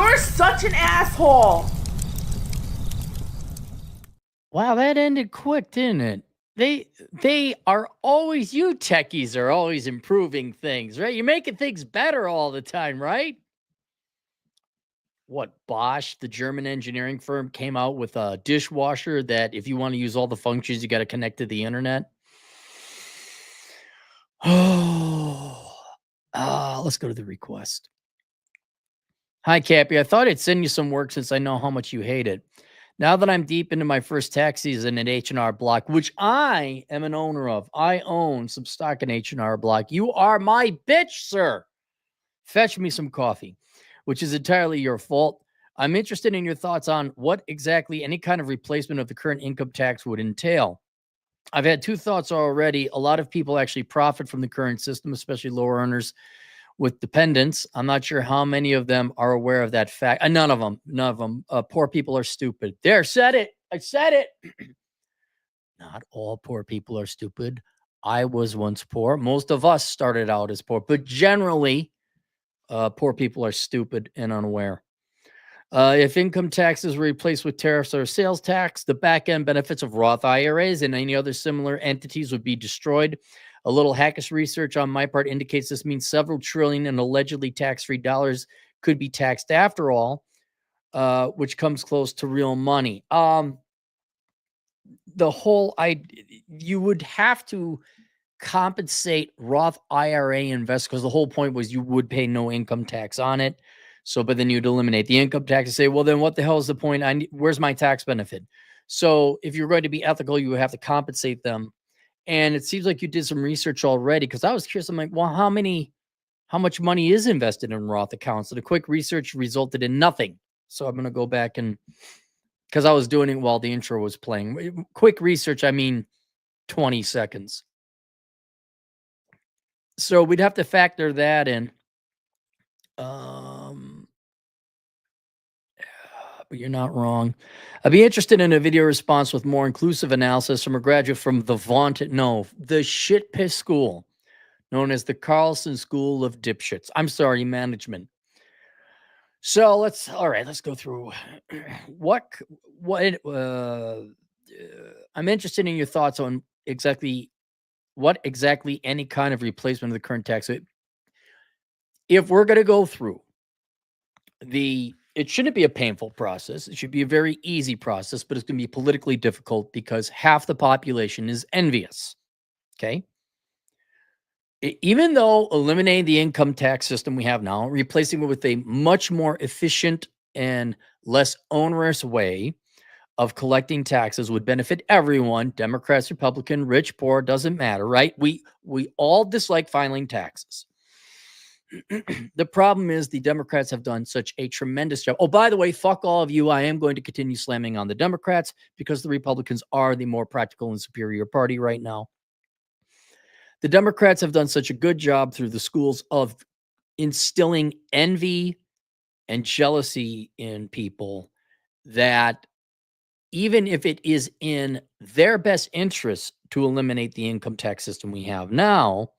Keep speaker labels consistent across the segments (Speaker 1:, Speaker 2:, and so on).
Speaker 1: You're such an asshole.
Speaker 2: Wow, that ended quick, didn't it? They are always, you techies are always improving things, right? You're making things better all the time, right? What, Bosch, the German engineering firm, came out with a dishwasher that if you want to use all the functions, you got to connect to the internet. Oh, let's go to the request. Hi, Cappy. I thought I'd send you some work since I know how much you hate it. Now that I'm deep into my first tax season at H&R Block, which I am an owner of, I own some stock in H&R Block. You are my bitch, sir. Fetch me some coffee, which is entirely your fault. I'm interested in your thoughts on what exactly any kind of replacement of the current income tax would entail. I've had two thoughts already. A lot of people actually profit from the current system, especially lower earners with dependents. I'm not sure how many of them are aware of that fact. None of them. Poor people are stupid. There, said it. I said it. Not all poor people are stupid. I was once poor. Most of us started out as poor, but generally, poor people are stupid and unaware. If income taxes were replaced with tariffs or sales tax, the back end benefits of Roth IRAs and any other similar entities would be destroyed. A little hackish research on my part indicates this means several trillion in allegedly tax-free dollars could be taxed after all, which comes close to real money. You would have to compensate Roth IRA investors because the whole point was you would pay no income tax on it. So, but then you'd eliminate the income tax and say, well, then what the hell is the point? Where's my tax benefit? So if you're going to be ethical, you would have to compensate them. And it seems like you did some research already because I was curious. I'm like, well, how much money is invested in Roth accounts? So the quick research resulted in nothing. So I'm going to go back and, because I was doing it while the intro was playing. Quick research, I mean 20 seconds. So we'd have to factor that in. But you're not wrong. I'd be interested in a video response with more inclusive analysis from a graduate from the shit piss school known as the Carlson School of Dipshits. I'm sorry, management. So let's go through I'm interested in your thoughts on what exactly any kind of replacement of the current tax. If we're going to go through it shouldn't be a painful process. It should be a very easy process, but it's going to be politically difficult because half the population is envious. Okay. Even though eliminating the income tax system we have now, replacing it with a much more efficient and less onerous way of collecting taxes would benefit everyone, Democrats, Republican, rich, poor, doesn't matter, right? We all dislike filing taxes. The problem is the Democrats have done such a tremendous job. Oh, by the way, fuck all of you. I am going to continue slamming on the Democrats because the Republicans are the more practical and superior party right now. The Democrats have done such a good job through the schools of instilling envy and jealousy in people that even if it is in their best interest to eliminate the income tax system we have now,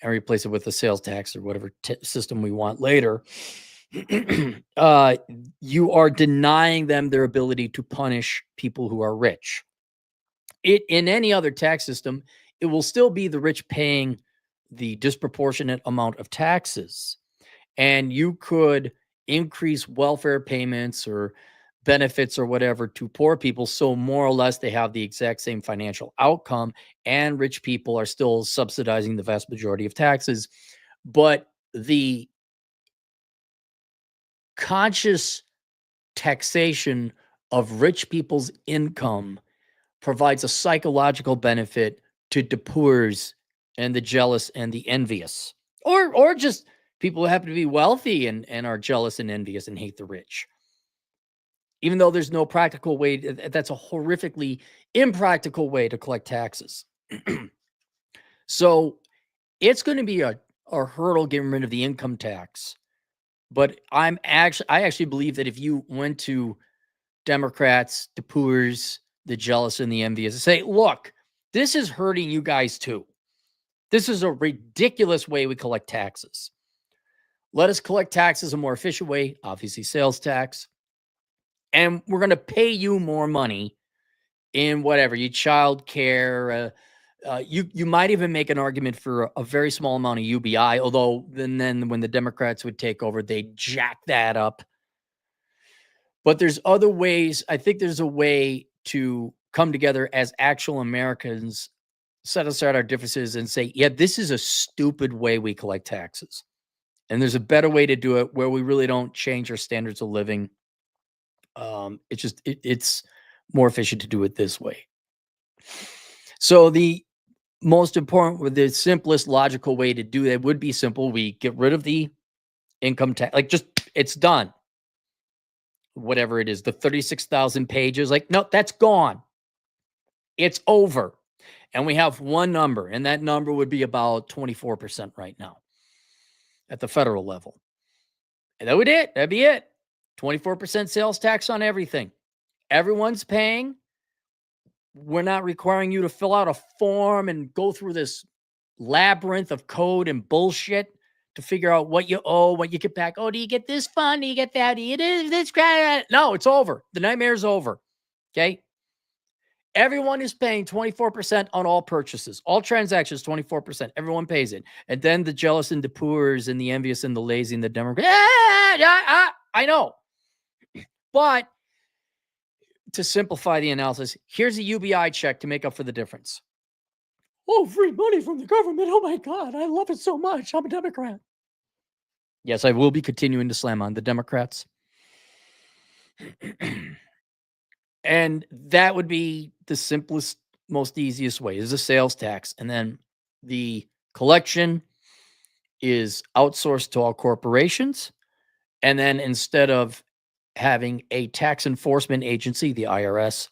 Speaker 2: and replace it with a sales tax or whatever system we want later, you are denying them their ability to punish people who are rich. In any other tax system, it will still be the rich paying the disproportionate amount of taxes. And you could increase welfare payments or benefits or whatever to poor people. So more or less they have the exact same financial outcome and rich people are still subsidizing the vast majority of taxes. But the conscious taxation of rich people's income provides a psychological benefit to the poors and the jealous and the envious, or just people who happen to be wealthy and are jealous and envious and hate the rich. Even though there's no practical way, that's a horrifically impractical way to collect taxes. So it's going to be a hurdle getting rid of the income tax. But I actually believe that if you went to Democrats, the poors, the jealous, and the envious, and say, look, this is hurting you guys too. This is a ridiculous way we collect taxes. Let us collect taxes a more efficient way, obviously sales tax. And we're going to pay you more money in whatever, your child care. You might even make an argument for a very small amount of UBI, although then when the Democrats would take over, they'd jack that up. But there's other ways. I think there's a way to come together as actual Americans, set aside our differences and say, yeah, this is a stupid way we collect taxes. And there's a better way to do it where we really don't change our standards of living. It's more efficient to do it this way. So the most important, the simplest logical way to do that would be simple. We get rid of the income tax, like just it's done. Whatever it is, the 36,000 pages, like, no, that's gone. It's over. And we have one number, and that number would be about 24% right now at the federal level. And that would it. That'd be it. 24% sales tax on everything. Everyone's paying. We're not requiring you to fill out a form and go through this labyrinth of code and bullshit to figure out what you owe, what you get back. Oh, do you get this fund? Do you get that? Do you do this? No, it's over. The nightmare's over. Okay. Everyone is paying 24% on all purchases, all transactions, 24%. Everyone pays it. And then the jealous and the poor and the envious and the lazy and the Democrat. I know. But to simplify the analysis, here's a UBI check to make up for the difference. Oh, free money from the government. Oh my God, I love it so much. I'm a Democrat. Yes, I will be continuing to slam on the Democrats. And that would be the simplest, most easiest way is a sales tax. And then the collection is outsourced to all corporations. And then instead of having a tax enforcement agency, the IRS,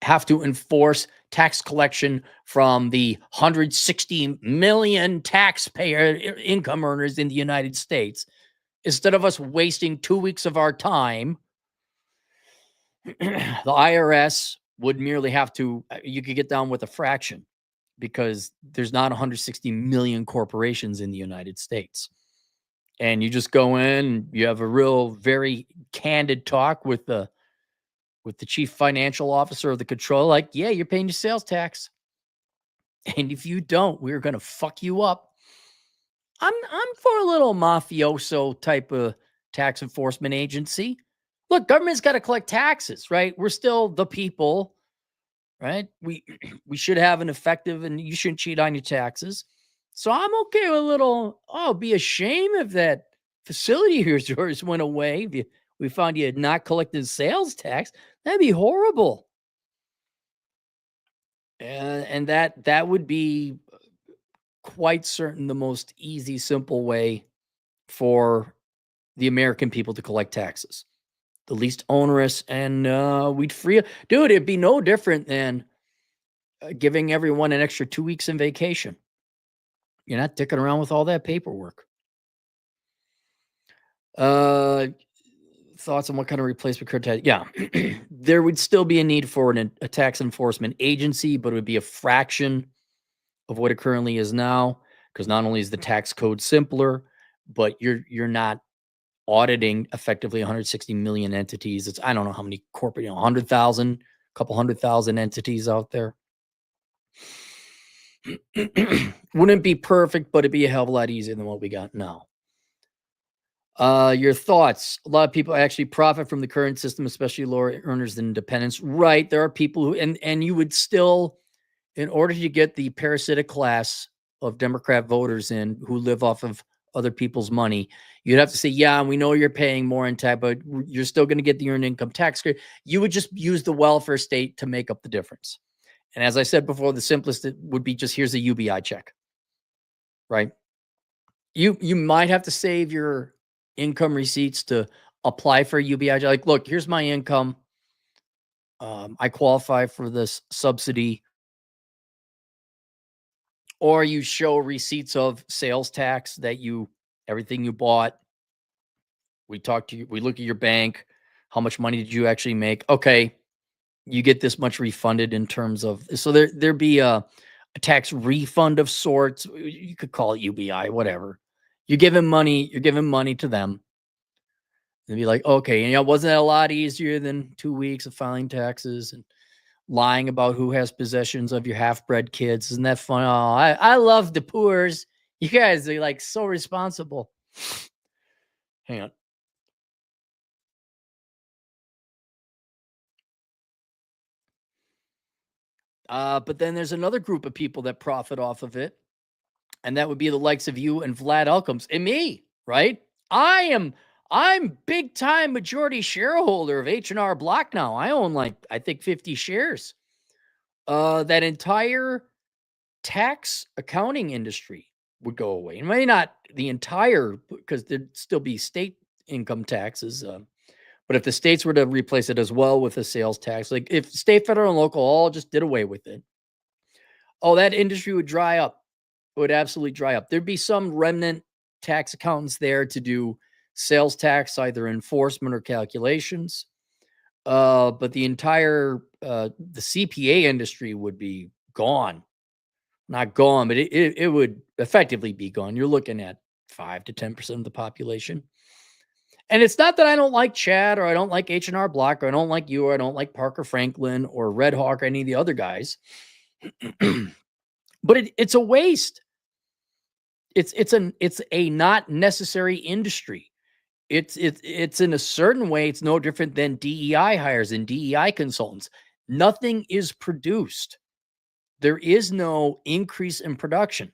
Speaker 2: have to enforce tax collection from the 160 million taxpayer income earners in the United States. Instead of us wasting 2 weeks of our time, the IRS would merely have to, you could get down with a fraction because there's not 160 million corporations in the United States. And you just go in, you have a real, very candid talk with the chief financial officer of the control, like, yeah, you're paying your sales tax. And if you don't, we're going to fuck you up. I'm for a little mafioso type of tax enforcement agency. Look, government's got to collect taxes, right? We're still the people, right? We should have an effective, and you shouldn't cheat on your taxes. So I'm okay with a little, it'd be a shame if that facility here of yours went away. If we found you not collecting sales tax, that'd be horrible. And that would be quite certain the most easy, simple way for the American people to collect taxes. The least onerous, and we'd free. Dude, it'd be no different than giving everyone an extra 2 weeks in vacation. You're not dicking around with all that paperwork. Thoughts on what kind of replacement could tax? Yeah, there would still be a need for a tax enforcement agency, but it would be a fraction of what it currently is now. Because not only is the tax code simpler, but you're not auditing effectively 160 million entities. It's, I don't know how many corporate, 100,000, a couple 100,000 entities out there. Wouldn't be perfect, but it'd be a hell of a lot easier than what we got now. Your thoughts. A lot of people actually profit from the current system, especially lower earners than independents. Right. There are people who, and you would still, in order to get the parasitic class of Democrat voters in who live off of other people's money, you'd have to say, yeah, we know you're paying more in tax, but you're still going to get the earned income tax credit. You would just use the welfare state to make up the difference. And as I said before, the simplest would be just, here's a UBI check, right? You might have to save your income receipts to apply for a UBI check. Like, look, here's my income. I qualify for this subsidy. Or you show receipts of sales tax that everything you bought. We talk to you, we look at your bank. How much money did you actually make? Okay, you get this much refunded in terms of, so there'd be a tax refund of sorts. You could call it UBI, whatever. You're giving money to them. And be like, okay, wasn't that a lot easier than 2 weeks of filing taxes and lying about who has possessions of your half-bred kids? Isn't that fun? Oh, I love the poors. You guys are like so responsible. Hang on. But then there's another group of people that profit off of it, and that would be the likes of you and Vlad Elkins and me, right? I'm big time majority shareholder of H&R Block now. I own I think 50 shares. That entire tax accounting industry would go away. It may not the entire, because there'd still be state income taxes. But if the states were to replace it as well with a sales tax, like if state, federal, and local all just did away with it, that industry would dry up. It would absolutely dry up. There'd be some remnant tax accountants there to do sales tax, either enforcement or calculations. But the entire the CPA industry would be gone. Not gone, but it would effectively be gone. You're looking at 5 to 10% of the population. And it's not that I don't like Chad or I don't like H&R Block or I don't like you or I don't like Parker Franklin or Red Hawk or any of the other guys. But it's a waste. It's a not necessary industry. It's in a certain way, it's no different than DEI hires and DEI consultants. Nothing is produced. There is no increase in production.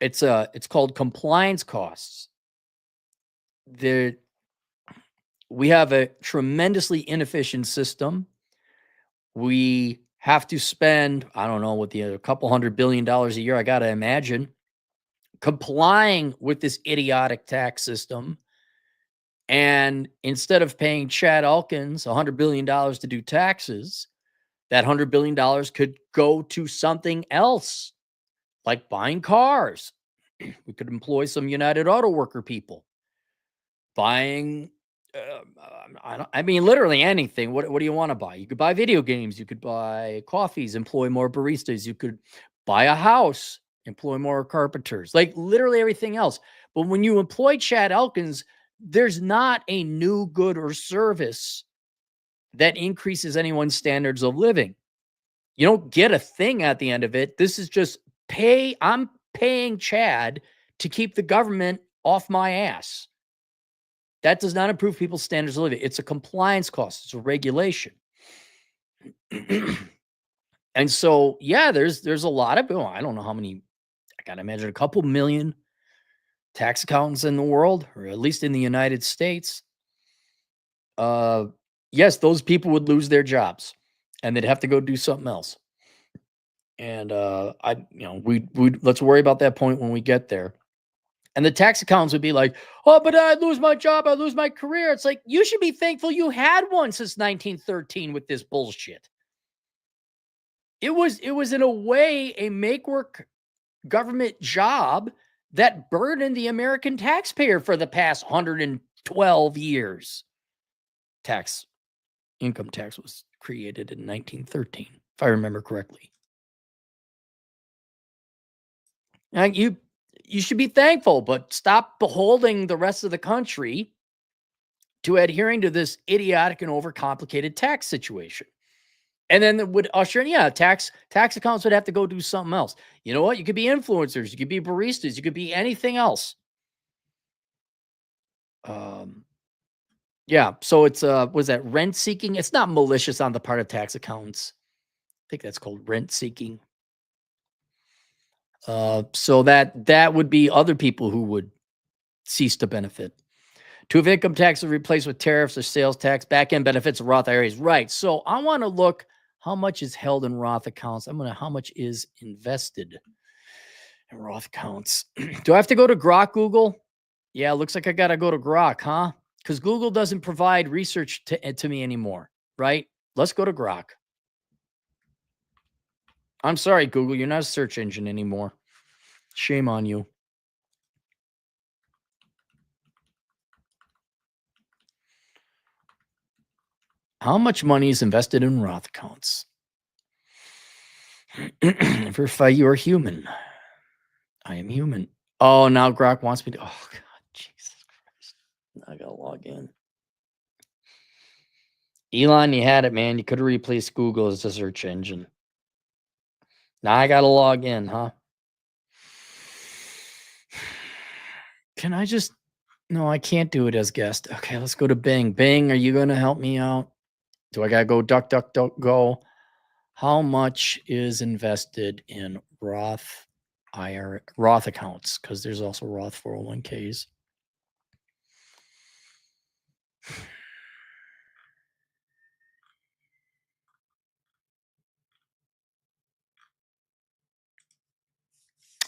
Speaker 2: It's called compliance costs. We have a tremendously inefficient system. We have to spend, I don't know what a couple $100 billion a year, I got to imagine, complying with this idiotic tax system. And instead of paying Chad Elkins $100 billion to do taxes, that $100 billion could go to something else, like buying cars. We could employ some United Auto Worker people. Buying, I mean, literally anything. What do you want to buy? You could buy video games. You could buy coffees, employ more baristas. You could buy a house, employ more carpenters, like literally everything else. But when you employ Chad Elkins, there's not a new good or service that increases anyone's standards of living. You don't get a thing at the end of it. This is just I'm paying Chad to keep the government off my ass. That does not improve people's standards of living. It's a compliance cost. It's a regulation. And so, yeah, there's a lot of, I don't know how many, I got to imagine a couple million tax accountants in the world, or at least in the United States. Yes, those people would lose their jobs and they'd have to go do something else. And let's worry about that point when we get there. And the tax accountants would be like, oh, but I'd lose my job. I'd lose my career. It's like, you should be thankful you had one since 1913 with this bullshit. It was in a way a make-work government job that burdened the American taxpayer for the past 112 years. Income tax was created in 1913, if I remember correctly. And you should be thankful, but stop beholding the rest of the country to adhering to this idiotic and overcomplicated tax situation. And then it would usher in, tax accountants would have to go do something else. You know what? You could be influencers. You could be baristas. You could be anything else. Yeah. So it's, was that rent seeking? It's not malicious on the part of tax accountants. I think that's called rent seeking. So that would be other people who would cease to benefit. To have income tax replaced with tariffs or sales tax, back-end benefits of Roth IRAs. Right. So I want to look how much is held in Roth accounts. How much is invested in Roth accounts. Do I have to go to Grok Google? Yeah, looks like I got to go to Grok, huh? Because Google doesn't provide research to me anymore, right? Let's go to Grok. I'm sorry, Google, you're not a search engine anymore. Shame on you. How much money is invested in Roth accounts? Verify you are human. I am human. Oh, now Grok wants me to. Oh, God. Jesus Christ. I got to log in. Elon, you had it, man. You could have replaced Google as a search engine. Now I got to log in, huh? Can I just. No, I can't do it as guest. Okay, let's go to Bing. Bing, are you going to help me out? Do I got to go duck, duck, duck, go? How much is invested in Roth IRA, Roth accounts? Because there's also Roth 401ks.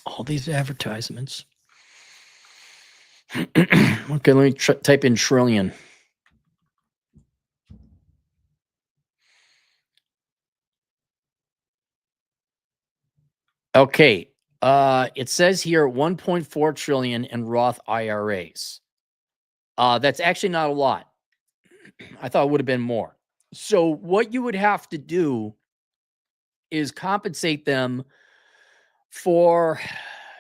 Speaker 2: All these advertisements. Okay, let me type in trillion. Okay, it says here 1.4 trillion in Roth IRAs. That's actually not a lot. I thought it would have been more. So what you would have to do is compensate them for,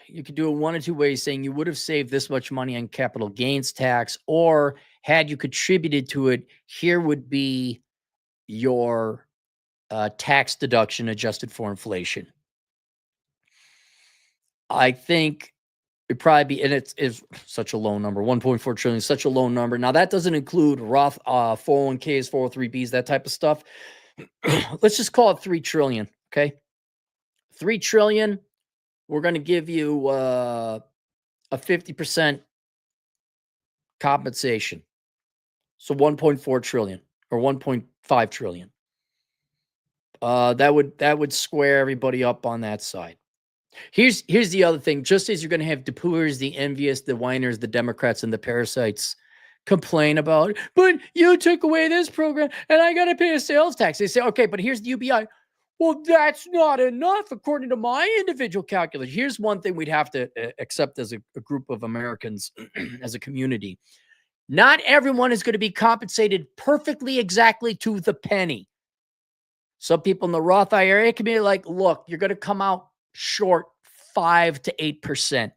Speaker 2: you could do it one of two ways, saying you would have saved this much money on capital gains tax, or had you contributed to it, here would be your tax deduction adjusted for inflation. I think it'd probably be, and it's such a low number, 1.4 trillion, such a low number. Now that doesn't include Roth 401ks, 403bs, that type of stuff. Let's just call it 3 trillion. Okay. 3 trillion. We're going to give you a 50% compensation. So 1.4 trillion or 1.5 trillion. That would square everybody up on that side. Here's the other thing. Just as you're going to have the poors, the envious, the whiners, the Democrats, and the parasites complain about, but you took away this program and I got to pay a sales tax. They say, okay, but here's the UBI. Well, that's not enough according to my individual calculation. Here's one thing we'd have to accept as a group of Americans, as a community. Not everyone is going to be compensated perfectly, exactly to the penny. Some people in the Roth IRA can be like, look, you're going to come out short 5 to 8%.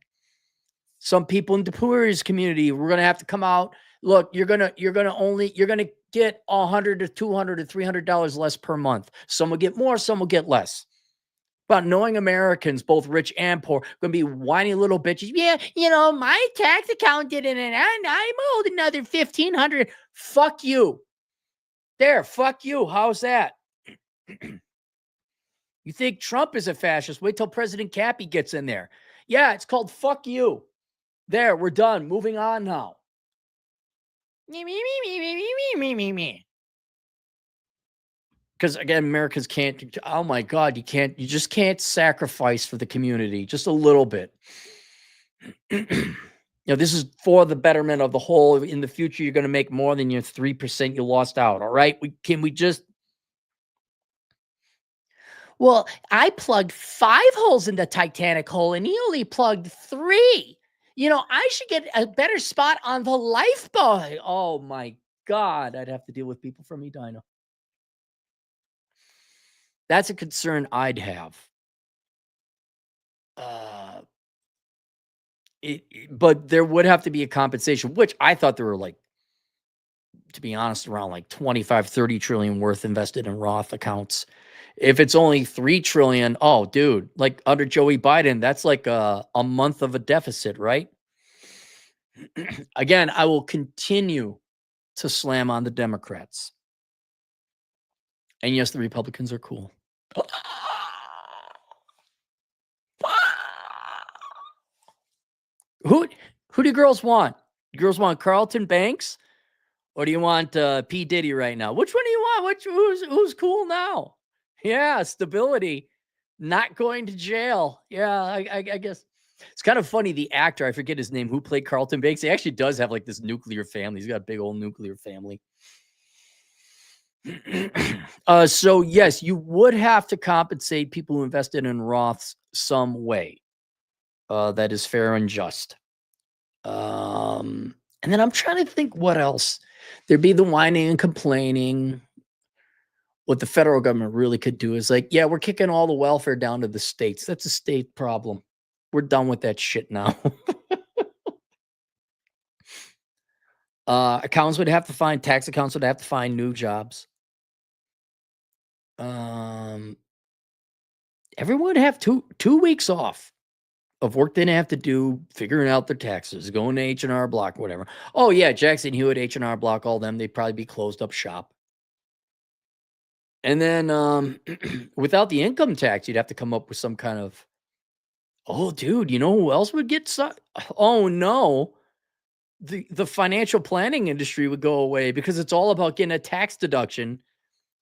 Speaker 2: Some people in the poorest community, we're going to have to come out. Look, you're going to get $100 to $200 to $300 less per month. Some will get more, some will get less. But knowing Americans, both rich and poor, going to be whiny little bitches. Yeah, my tax account didn't, and I'm owed another $1,500. Fuck you. There, fuck you. How's that? You think Trump is a fascist? Wait till President Cappy gets in there. Yeah, it's called fuck you. There, we're done. Moving on now. Because again, Americans can't, oh my God, you just can't sacrifice for the community just a little bit. This is for the betterment of the whole. In the future, you're going to make more than your 3% you lost out. All right. Can we just, well, I plugged 5 holes in the Titanic hole and he only plugged 3. I should get a better spot on the lifeboat. Oh my God. I'd have to deal with people from Edina. That's a concern I'd have. But there would have to be a compensation, which I thought there were, like, to be honest, around like 25, 30 trillion worth invested in Roth accounts. If it's only 3 trillion, oh, dude, like under Joey Biden, that's like a month of a deficit, right? Again, I will continue to slam on the Democrats. And yes, the Republicans are cool. Who do girls want? Girls want Carlton Banks, or do you want P. Diddy right now? Which one do you want? Who's cool now? Yeah, stability, not going to jail. Yeah, I guess it's kind of funny. The actor, I forget his name, who played Carlton Banks, he actually does have like this nuclear family. He's got a big old nuclear family. So yes, you would have to compensate people who invested in Roths some way. That is fair and just. And then I'm trying to think what else. There'd be the whining and complaining. What the federal government really could do is like, yeah, we're kicking all the welfare down to the states. That's a state problem. We're done with that shit now. Accountants would have to find tax accounts would have to find new jobs. Everyone would have two weeks off of work they didn't have to do, figuring out their taxes, going to H&R Block, whatever. Oh yeah, Jackson Hewitt, H&R Block, all them, they'd probably be closed up shop. And then without the income tax, you'd have to come up with some kind of, oh dude, you know who else would get oh no. The financial planning industry would go away because it's all about getting a tax deduction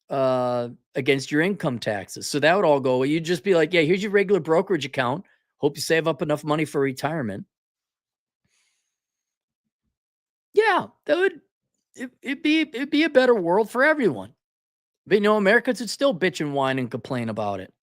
Speaker 2: against your income taxes. So that would all go away. You'd just be like, yeah, here's your regular brokerage account. Hope you save up enough money for retirement. Yeah, it'd be a better world for everyone. But you know, Americans would still bitch and whine and complain about it.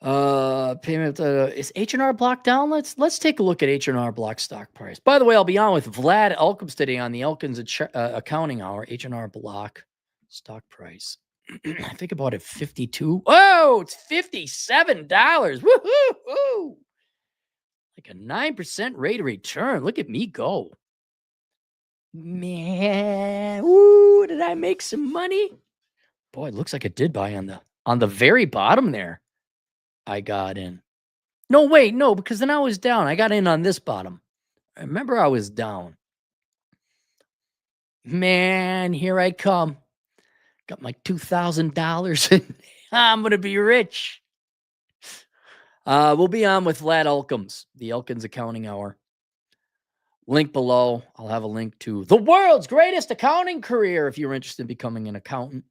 Speaker 2: Payment is H&R Block down? Let's take a look at H&R Block stock price. By the way, I'll be on with Vlad Elkins today on the Elkins accounting hour. H&R Block stock price. I think about it 52. Oh, it's $57. Woohoo! Like a 9% rate of return. Look at me go. Man, woo, did I make some money? Boy, it looks like it did buy on the very bottom there. I got in. No, wait, no, because then I was down. I got in on this bottom. I remember I was down. Man, here I come. Got my $2,000 and I'm going to be rich. We'll be on with Vlad Elkins, the Elkins Accounting Hour. Link below. I'll have a link to the world's greatest accounting career if you're interested in becoming an accountant.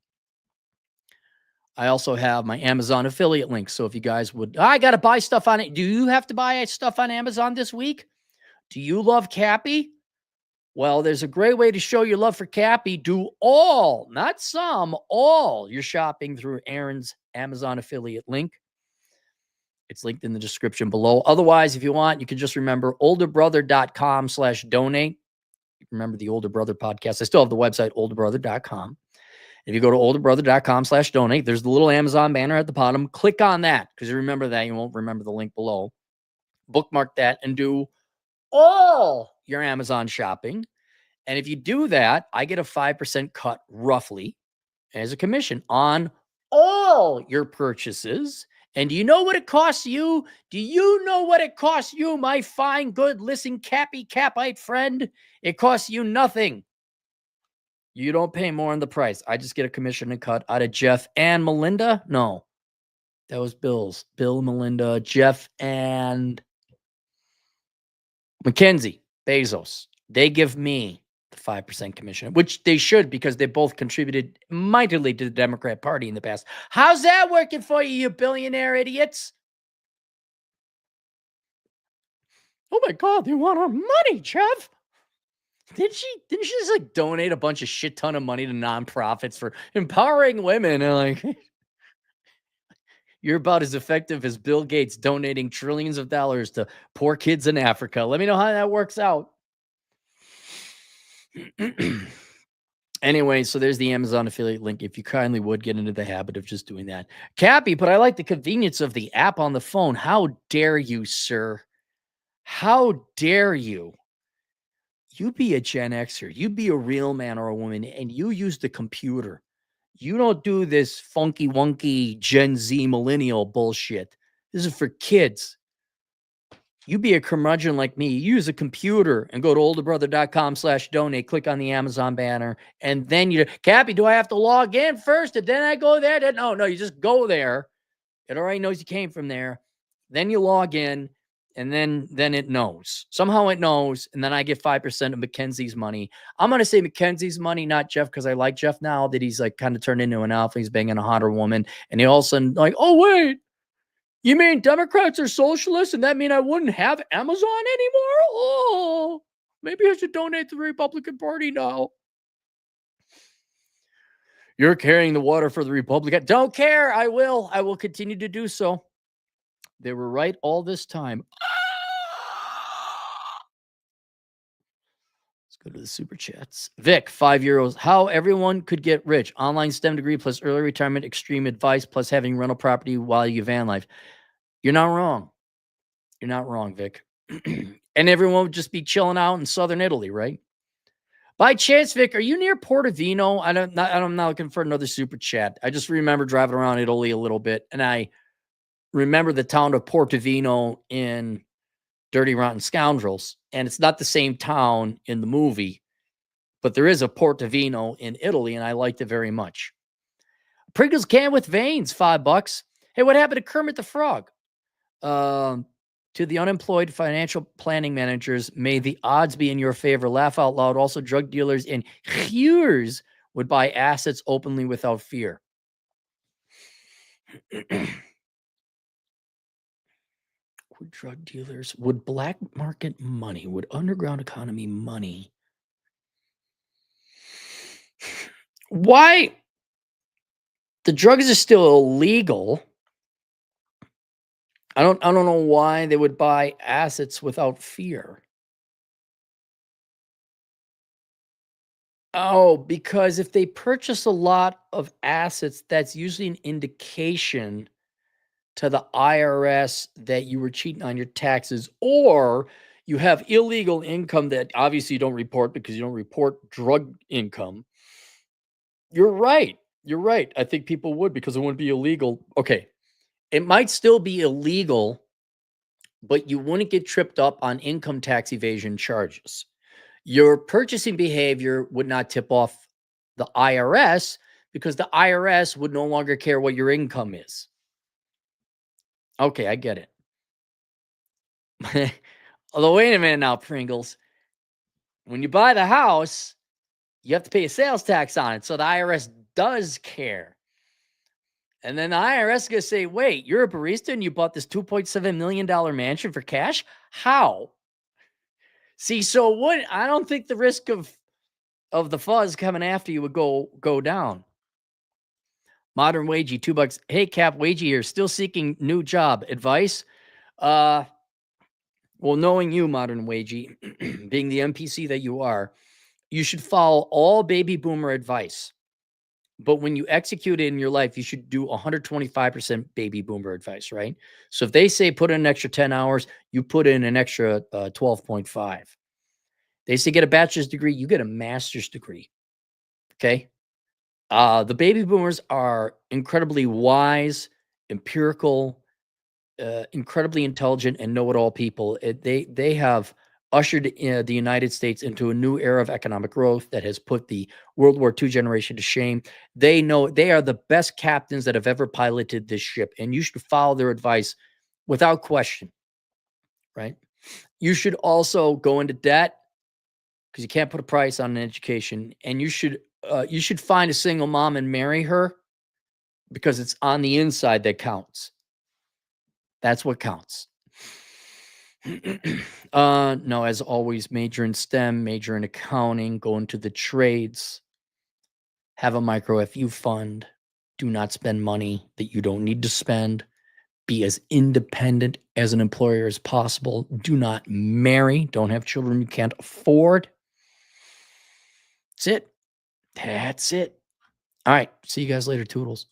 Speaker 2: I also have my Amazon affiliate link. So if you guys would, I got to buy stuff on it. Do you have to buy stuff on Amazon this week? Do you love Cappy? Well, there's a great way to show your love for Cappy. Do all, not some, all your shopping through Aaron's Amazon affiliate link. It's linked in the description below. Otherwise, if you want, you can just remember olderbrother.com/donate. Remember the Older Brother podcast. I still have the website, olderbrother.com. If you go to olderbrother.com/donate, there's the little Amazon banner at the bottom. Click on that because you remember that. You won't remember the link below. Bookmark that and do all your Amazon shopping. And if you do that, I get a 5% cut roughly as a commission on all your purchases. And do you know what it costs you? Do you know what it costs you, my fine, good, listen, Capite friend? It costs you nothing. You don't pay more on the price. I just get a commission and cut out of Jeff and Melinda. No, that was Bill's. Bill, Melinda, Jeff, and Mackenzie Bezos. They give me the 5% commission, which they should because they both contributed mightily to the Democrat Party in the past. How's that working for you, you billionaire idiots? Oh my God, they want our money, Jeff. Didn't she just like donate a bunch of shit ton of money to nonprofits for empowering women? And like, you're about as effective as Bill Gates donating trillions of dollars to poor kids in Africa. Let me know how that works out. Anyway, so there's the Amazon affiliate link. If you kindly would get into the habit of just doing that. Cappy, but I like the convenience of the app on the phone. How dare you, sir? How dare you? You be a Gen Xer. You be a real man or a woman, and you use the computer. You don't do this funky, wonky Gen Z millennial bullshit. This is for kids. You be a curmudgeon like me. You use a computer and go to olderbrother.com/donate. Click on the Amazon banner. And then Cappy, do I have to log in first? And then I go there? No, you just go there. It already knows you came from there. Then you log in. And then it knows. Somehow it knows. And then I get 5% of Mackenzie's money. I'm going to say Mackenzie's money, not Jeff, because I like Jeff now that he's like kind of turned into an alpha. He's banging a hotter woman. And he all of a sudden like, oh, wait. You mean Democrats are socialists and that mean I wouldn't have Amazon anymore? Oh, maybe I should donate to the Republican Party now. You're carrying the water for the Republican. Don't care. I will continue to do so. They were right all this time. Let's go to the super chats. Vic, €5. How everyone could get rich. Online STEM degree plus early retirement, extreme advice, plus having rental property while you van life. You're not wrong. You're not wrong, Vic. And everyone would just be chilling out in southern Italy, right? By chance, Vic, are you near Portofino? I'm not looking for another super chat. I just remember driving around Italy a little bit, and I remember the town of Portofino in Dirty Rotten Scoundrels, and it's not the same town in the movie, but there is a Portofino in Italy, and I liked it very much. Pringles can with veins, $5. Hey, what happened to Kermit the Frog? To the unemployed financial planning managers, may the odds be in your favor. Laugh out loud. Also, drug dealers and hewers would buy assets openly without fear. Would drug dealers, would black market money, would underground economy money? Why? The drugs are still illegal. I don't know why they would buy assets without fear. Oh, because if they purchase a lot of assets, that's usually an indication to the IRS that you were cheating on your taxes, or you have illegal income that obviously you don't report because you don't report drug income. You're right. You're right. I think people would, because it wouldn't be illegal. Okay. It might still be illegal, but you wouldn't get tripped up on income tax evasion charges. Your purchasing behavior would not tip off the IRS, because the IRS would no longer care what your income is. Okay, I get it. Although, wait a minute now, Pringles. When you buy the house, you have to pay a sales tax on it. So the IRS does care. And then the IRS is going to say, wait, you're a barista and you bought this $2.7 million mansion for cash? How? See, so what? I don't think the risk of the fuzz coming after you would go down. Modern Wagey, $2. Hey, Cap, Wagey here, still seeking new job advice. Well, knowing you, Modern Wagey, being the NPC that you are, you should follow all baby boomer advice. But when you execute it in your life, you should do 125% baby boomer advice, right? So if they say put in an extra 10 hours, you put in an extra 12.5. They say get a bachelor's degree, you get a master's degree. Okay. The baby boomers are incredibly wise, empirical, incredibly intelligent, and know-it-all people. They have ushered the United States into a new era of economic growth that has put the World War II generation to shame. They know they are the best captains that have ever piloted this ship, and you should follow their advice without question, right? You should also go into debt, because you can't put a price on an education, and you should find a single mom and marry her, because it's on the inside that counts. That's what counts. No, as always, major in STEM, major in accounting, go into the trades, have a micro FU fund, do not spend money that you don't need to spend, be as independent as an employer as possible, do not marry, don't have children you can't afford. That's it. That's it. All right. See you guys later, Toodles.